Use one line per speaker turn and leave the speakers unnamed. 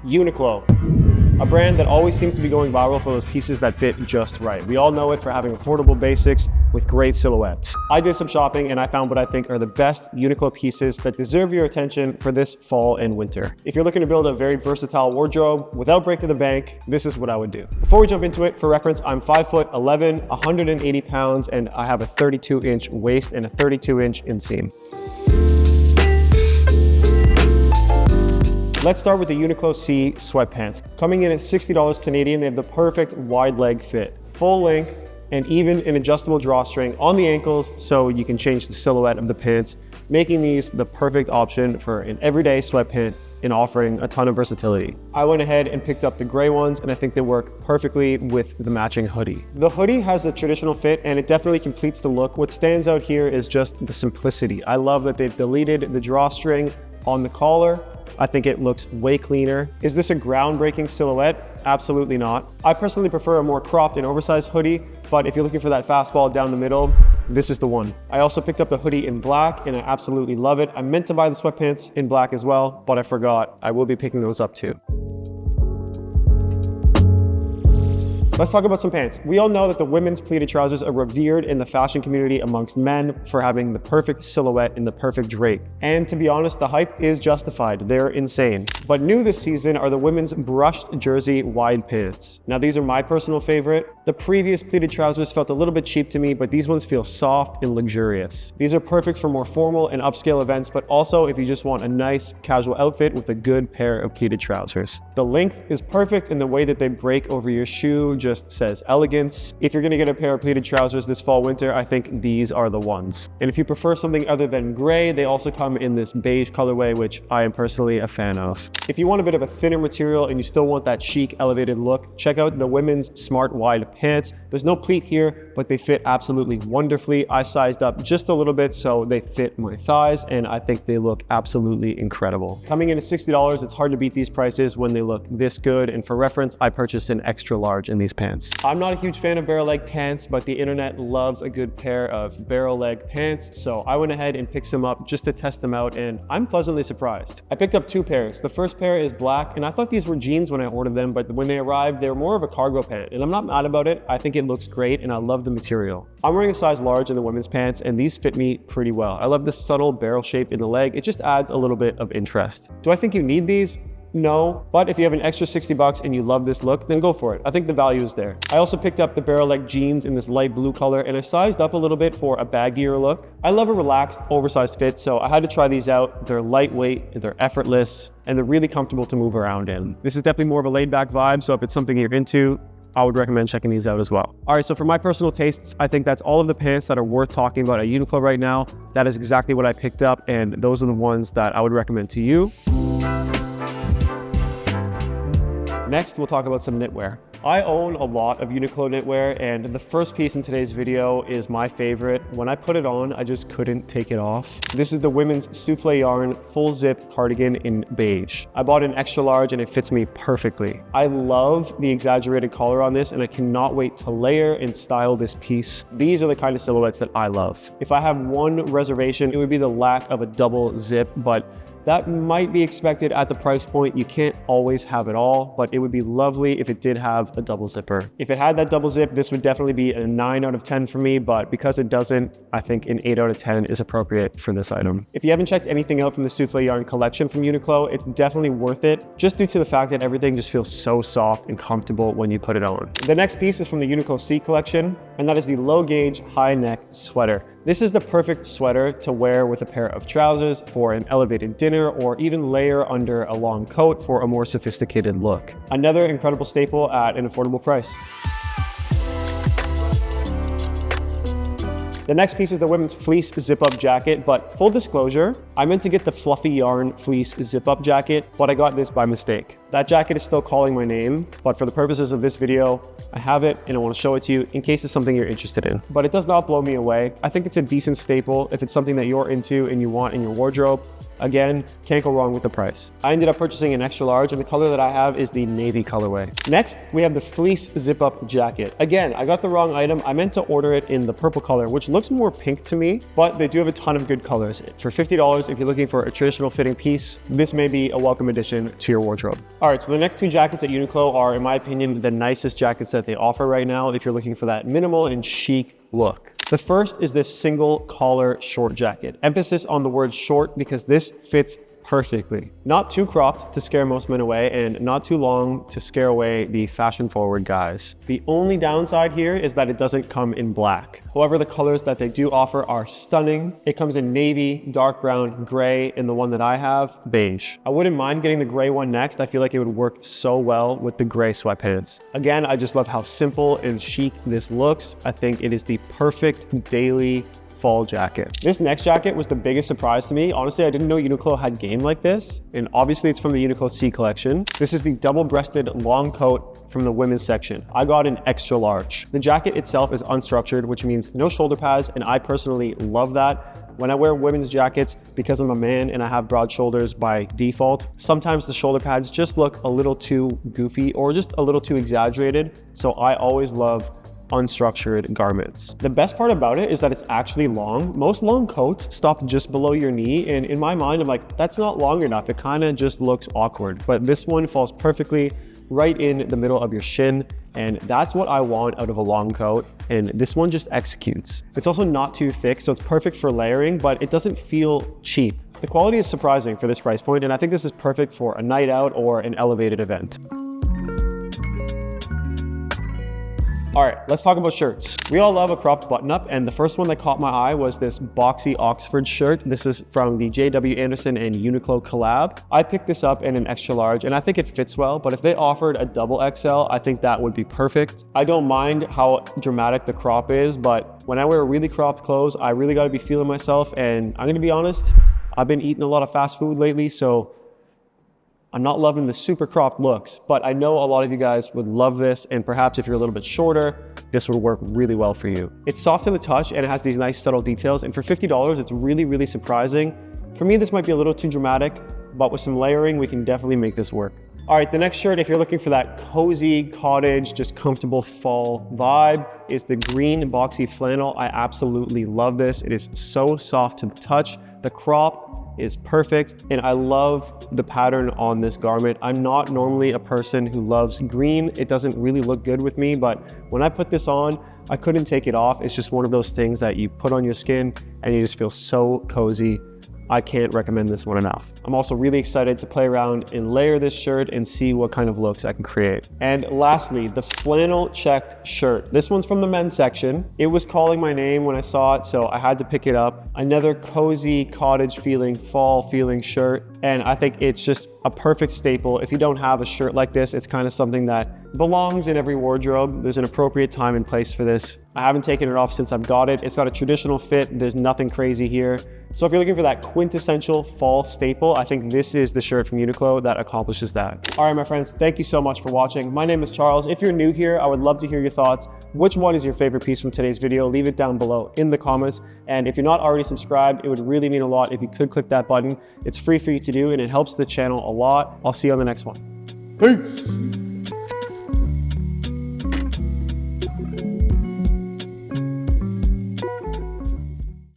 Uniqlo, a brand that always seems to be going viral for those pieces that fit just right. We all know it for having affordable basics with great silhouettes. I did some shopping and I found what I think are the best Uniqlo pieces that deserve your attention for this fall and winter. If you're looking to build a very versatile wardrobe without breaking the bank, this is what I would do. Before we jump into it, for reference, I'm 5'11", 180 pounds, and I have a 32-inch waist and a 32-inch inseam. Let's start with the Uniqlo C sweatpants. Coming in at $60 Canadian, they have the perfect wide leg fit, full length, and even an adjustable drawstring on the ankles so you can change the silhouette of the pants, making these the perfect option for an everyday sweatpant and offering a ton of versatility. I went ahead and picked up the gray ones, and I think they work perfectly with the matching hoodie. The hoodie has the traditional fit and it definitely completes the look. What stands out here is just the simplicity. I love that they've deleted the drawstring on the collar. I think it looks way cleaner. Is this a groundbreaking silhouette? Absolutely not. I personally prefer a more cropped and oversized hoodie, but if you're looking for that fastball down the middle, this is the one. I also picked up the hoodie in black and I absolutely love it. I meant to buy the sweatpants in black as well, but I forgot. I will be picking those up too. Let's talk about some pants. We all know that the women's pleated trousers are revered in the fashion community amongst men for having the perfect silhouette and the perfect drape. And to be honest, the hype is justified. They're insane. But new this season are the women's brushed jersey wide pants. Now these are my personal favorite. The previous pleated trousers felt a little bit cheap to me, but these ones feel soft and luxurious. These are perfect for more formal and upscale events, but also if you just want a nice casual outfit with a good pair of pleated trousers. The length is perfect, and the way that they break over your shoe just says elegance. If you're gonna get a pair of pleated trousers this fall winter, I think these are the ones. And if you prefer something other than gray, they also come in this beige colorway, which I am personally a fan of. If you want a bit of a thinner material and you still want that chic elevated look, check out the women's smart wide pants. There's no pleat here, but they fit absolutely wonderfully. I sized up just a little bit so they fit my thighs, and I think they look absolutely incredible. Coming in at $60, it's hard to beat these prices when they look this good, and for reference, I purchased an extra large in these pants. I'm not a huge fan of barrel leg pants, but the internet loves a good pair of barrel leg pants, so I went ahead and picked some up just to test them out, and I'm pleasantly surprised. I picked up two pairs. The first pair is black, and I thought these were jeans when I ordered them, but when they arrived, they were more of a cargo pant, and I'm not mad about it. I think it looks great, and I love the material. I'm wearing a size large in the women's pants, and these fit me pretty well. I love the subtle barrel shape in the leg. It just adds a little bit of interest. Do I think you need these? No, but if you have an extra $60 and you love this look, then go for it. I think the value is there. I also picked up the barrel leg jeans in this light blue color, and I sized up a little bit for a baggier look. I love a relaxed, oversized fit, so I had to try these out. They're lightweight, they're effortless, and they're really comfortable to move around in. This is definitely more of a laid back vibe, so if it's something you're into, I would recommend checking these out as well. All right, so for my personal tastes, I think that's all of the pants that are worth talking about at Uniqlo right now. That is exactly what I picked up, and those are the ones that I would recommend to you. Next, we'll talk about some knitwear. I own a lot of Uniqlo knitwear, and the first piece in today's video is my favorite. When I put it on, I just couldn't take it off. This is the women's souffle yarn full zip cardigan in beige. I bought an extra large and it fits me perfectly. I love the exaggerated collar on this, and I cannot wait to layer and style this piece. These are the kind of silhouettes that I love. If I have one reservation, it would be the lack of a double zip, but that might be expected at the price point. You can't always have it all, but it would be lovely if it did have a double zipper. If it had that double zip, this would definitely be a 9 out of 10 for me, but because it doesn't, I think an 8 out of 10 is appropriate for this item. If you haven't checked anything out from the souffle yarn collection from Uniqlo, it's definitely worth it, just due to the fact that everything just feels so soft and comfortable when you put it on. The next piece is from the Uniqlo C collection, and that is the low gauge high neck sweater. This is the perfect sweater to wear with a pair of trousers for an elevated dinner, or even layer under a long coat for a more sophisticated look. Another incredible staple at an affordable price. The next piece is the women's fleece zip-up jacket, but full disclosure, I meant to get the fluffy yarn fleece zip-up jacket, but I got this by mistake. That jacket is still calling my name, but for the purposes of this video, I have it and I want to show it to you in case it's something you're interested in. But it does not blow me away. I think it's a decent staple if it's something that you're into and you want in your wardrobe. Again, can't go wrong with the price. I ended up purchasing an extra large, and the color that I have is the navy colorway. Next, we have the fleece zip-up jacket. Again, I got the wrong item. I meant to order it in the purple color, which looks more pink to me, but they do have a ton of good colors. For $50, if you're looking for a traditional fitting piece, this may be a welcome addition to your wardrobe. All right, so the next two jackets at Uniqlo are, in my opinion, the nicest jackets that they offer right now if you're looking for that minimal and chic look. The first is this single collar short jacket. Emphasis on the word short because this fits perfectly. Not too cropped to scare most men away, and not too long to scare away the fashion forward guys. The only downside here is that it doesn't come in black. However, the colors that they do offer are stunning. It comes in navy, dark brown, gray, and the one that I have, beige. I wouldn't mind getting the gray one next. I feel like it would work so well with the gray sweatpants. Again, I just love how simple and chic this looks. I think it is the perfect daily fall jacket. This next jacket was the biggest surprise to me. Honestly, I didn't know Uniqlo had game like this, and obviously it's from the Uniqlo C collection. This is the double-breasted long coat from the women's section. I got an extra large. The jacket itself is unstructured, which means no shoulder pads, and I personally love that. When I wear women's jackets, because I'm a man and I have broad shoulders by default, sometimes the shoulder pads just look a little too goofy or just a little too exaggerated. So I always love unstructured garments. The best part about it is that it's actually long. Most long coats stop just below your knee, and in my mind, I'm like, that's not long enough. It kind of just looks awkward. But this one falls perfectly right in the middle of your shin, and that's what I want out of a long coat, and this one just executes. It's also not too thick, so it's perfect for layering, but it doesn't feel cheap. The quality is surprising for this price point, and I think this is perfect for a night out or an elevated event. All right, let's talk about shirts. We all love a cropped button-up, and the first one that caught my eye was this boxy Oxford shirt. This is from the J.W. Anderson and Uniqlo collab. I picked this up in an extra large, and I think it fits well, but if they offered a double XL, I think that would be perfect. I don't mind how dramatic the crop is, but when I wear really cropped clothes, I really gotta be feeling myself, and I'm gonna be honest, I've been eating a lot of fast food lately, so I'm not loving the super cropped looks, but I know a lot of you guys would love this, and perhaps if you're a little bit shorter, this would work really well for you. It's soft in the touch and it has these nice subtle details, and for $50, it's really, really surprising. For me, this might be a little too dramatic, but with some layering, we can definitely make this work. All right, the next shirt, if you're looking for that cozy, cottage, just comfortable fall vibe, is the green boxy flannel. I absolutely love this. It is so soft to the touch. The crop is perfect, and I love the pattern on this garment. I'm not normally a person who loves green. It doesn't really look good with me, but when I put this on, I couldn't take it off. It's just one of those things that you put on your skin and you just feel so cozy. I can't recommend this one enough. I'm also really excited to play around and layer this shirt and see what kind of looks I can create. And lastly, the flannel checked shirt. This one's from the men's section. It was calling my name when I saw it, so I had to pick it up. Another cozy, cottage feeling, fall feeling shirt. And I think it's just a perfect staple. If you don't have a shirt like this, it's kind of something that belongs in every wardrobe. There's an appropriate time and place for this. I haven't taken it off since I've got it. It's got a traditional fit. There's nothing crazy here. So if you're looking for that quintessential fall staple, I think this is the shirt from Uniqlo that accomplishes that. All right, my friends, thank you so much for watching. My name is Charles. If you're new here, I would love to hear your thoughts. Which one is your favorite piece from today's video? Leave it down below in the comments. And if you're not already subscribed, it would really mean a lot if you could click that button. It's free for you to do, and it helps the channel a lot. I'll see you on the next one. Peace.